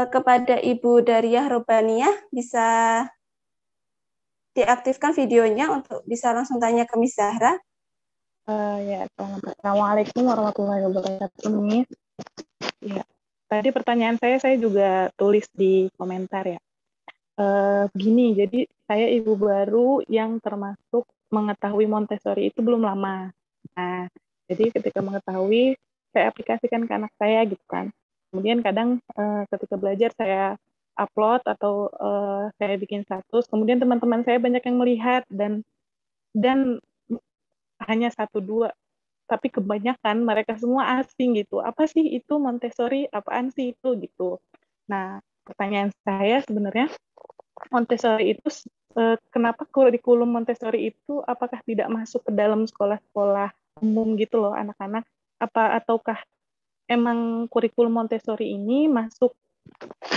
kepada Ibu Dariah Robaniah, bisa diaktifkan videonya untuk bisa langsung tanya ke Miss Zahra. Ya, Assalamualaikum warahmatullahi wabarakatuh, Miss. Ya, tadi pertanyaan saya juga tulis di komentar ya. Begini, jadi saya ibu baru yang termasuk mengetahui Montessori itu belum lama. Nah, jadi ketika mengetahui, saya aplikasikan ke anak saya gitu kan. Kemudian kadang ketika belajar saya upload atau saya bikin status, kemudian teman-teman saya banyak yang melihat dan hanya satu dua, tapi kebanyakan mereka semua asing gitu. Apa sih itu Montessori? Apaan sih itu gitu. Nah, pertanyaan saya sebenarnya Montessori itu kenapa kurikulum Montessori itu apakah tidak masuk ke dalam sekolah-sekolah umum gitu loh anak-anak, ataukah emang kurikulum Montessori ini masuk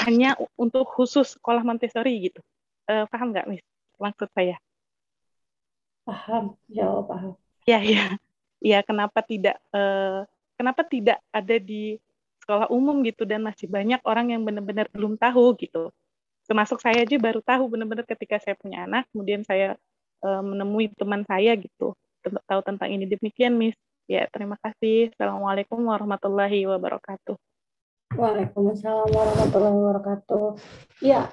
hanya untuk khusus sekolah Montessori gitu? Paham nggak, Miss? Maksud saya. Paham, jawab paham. Ya, kenapa tidak ada di sekolah umum gitu, dan masih banyak orang yang benar-benar belum tahu gitu. Termasuk saya aja baru tahu benar-benar ketika saya punya anak, kemudian saya menemui teman saya gitu, tahu tentang ini. Demikian, Miss. Ya, terima kasih. Assalamualaikum warahmatullahi wabarakatuh. Waalaikumsalam warahmatullahi wabarakatuh. Ya,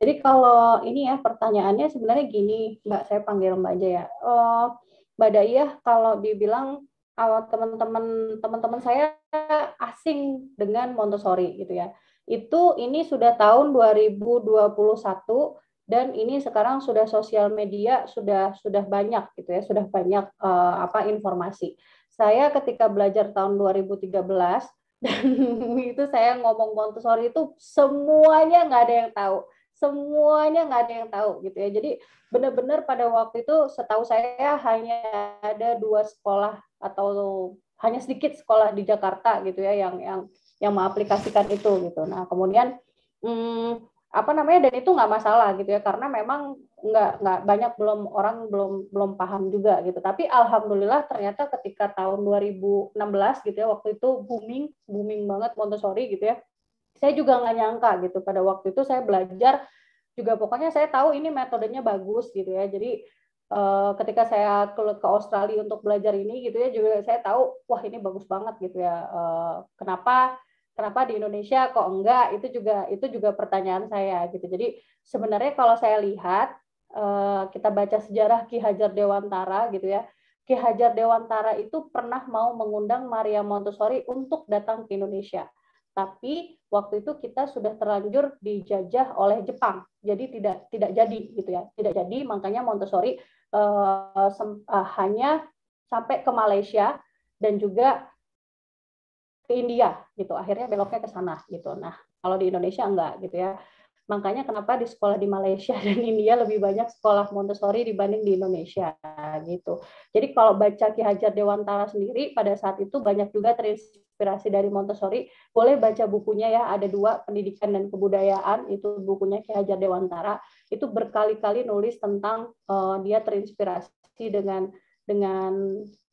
jadi kalau ini ya pertanyaannya sebenarnya gini, Mbak, saya panggil Mbak aja ya. Mbak Daiyah, kalau dibilang awal teman-teman saya asing dengan Montessori gitu ya. Ini sudah tahun 2021 dan ini sekarang sudah sosial media sudah banyak gitu ya, sudah banyak informasi. Saya ketika belajar tahun 2013 dan itu saya ngomong Montessori itu semuanya nggak ada yang tahu gitu ya. Jadi benar-benar pada waktu itu setahu saya hanya ada 2 sekolah atau hanya sedikit sekolah di Jakarta gitu ya yang mengaplikasikan itu gitu. Nah kemudian dan itu nggak masalah gitu ya, karena memang nggak banyak orang belum paham juga gitu. Tapi alhamdulillah ternyata ketika tahun 2016 gitu ya, waktu itu booming banget Montessori gitu ya. Saya juga nggak nyangka gitu, pada waktu itu saya belajar juga, pokoknya saya tahu ini metodenya bagus gitu ya. Jadi ketika saya ke Australia untuk belajar ini gitu ya, juga saya tahu wah ini bagus banget gitu ya. Kenapa di Indonesia kok enggak? Itu juga pertanyaan saya gitu. Jadi sebenarnya kalau saya lihat, kita baca sejarah Ki Hajar Dewantara gitu ya. Ki Hajar Dewantara itu pernah mau mengundang Maria Montessori untuk datang ke Indonesia. Tapi waktu itu kita sudah terlanjur dijajah oleh Jepang. Jadi tidak jadi gitu ya. Tidak jadi, makanya Montessori hanya sampai ke Malaysia dan juga ke India gitu, akhirnya beloknya ke sana gitu. Nah kalau di Indonesia enggak gitu ya, makanya kenapa di sekolah di Malaysia dan India lebih banyak sekolah Montessori dibanding di Indonesia gitu. Jadi kalau baca Ki Hajar Dewantara sendiri pada saat itu banyak juga terinspirasi dari Montessori. Boleh baca bukunya ya, ada 2, Pendidikan dan Kebudayaan, itu bukunya Ki Hajar Dewantara, itu berkali-kali nulis tentang dia terinspirasi dengan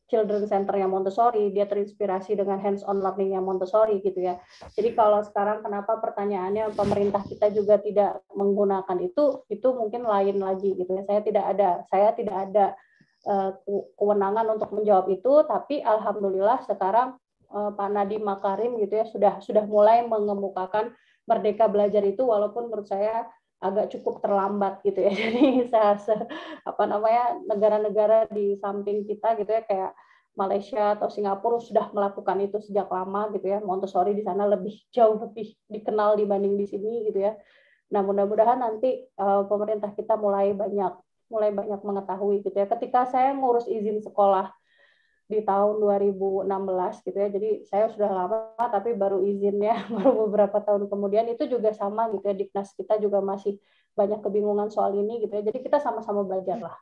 children center yang Montessori, dia terinspirasi dengan hands-on learning yang Montessori gitu ya. Jadi kalau sekarang kenapa pertanyaannya pemerintah kita juga tidak menggunakan itu mungkin lain lagi gitu ya. Saya tidak ada kewenangan untuk menjawab itu, tapi alhamdulillah sekarang Pak Nadiem Makarim gitu ya sudah mulai mengemukakan Merdeka Belajar itu, walaupun menurut saya agak cukup terlambat gitu ya. Jadi negara-negara di samping kita gitu ya, kayak Malaysia atau Singapura sudah melakukan itu sejak lama gitu ya. Montessori di sana jauh lebih dikenal dibanding di sini gitu ya. Nah, mudah-mudahan nanti pemerintah kita mulai banyak mengetahui gitu ya. Ketika saya ngurus izin sekolah di tahun 2016 gitu ya. Jadi saya sudah lama tapi baru izinnya baru beberapa tahun kemudian, itu juga sama gitu ya. Diknas kita juga masih banyak kebingungan soal ini gitu ya. Jadi kita sama-sama belajar lah.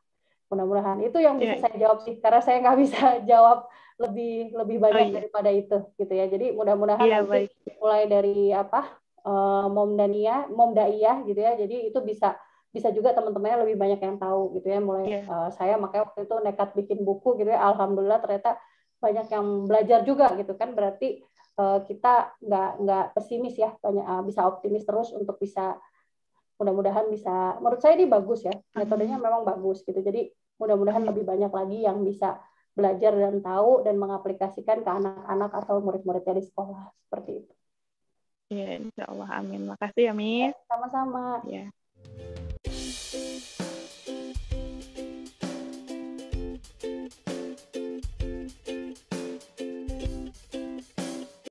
Mudah-mudahan itu yang bisa saya jawab sih, karena saya nggak bisa jawab lebih banyak daripada itu gitu ya. Jadi mudah-mudahan nanti mulai dari Mom Daiyah gitu ya. Jadi itu bisa juga teman-temannya lebih banyak yang tahu gitu ya. Saya makanya waktu itu nekat bikin buku gitu ya. Alhamdulillah ternyata banyak yang belajar juga gitu kan. Berarti kita nggak pesimis ya, bisa optimis terus untuk bisa, mudah-mudahan bisa, menurut saya ini bagus ya, metodenya memang bagus gitu. Jadi mudah-mudahan lebih banyak lagi yang bisa belajar dan tahu dan mengaplikasikan ke anak-anak atau murid-muridnya di sekolah seperti itu. Ya, insya Allah, amin. Makasih ya, Miss. Sama-sama. Ya.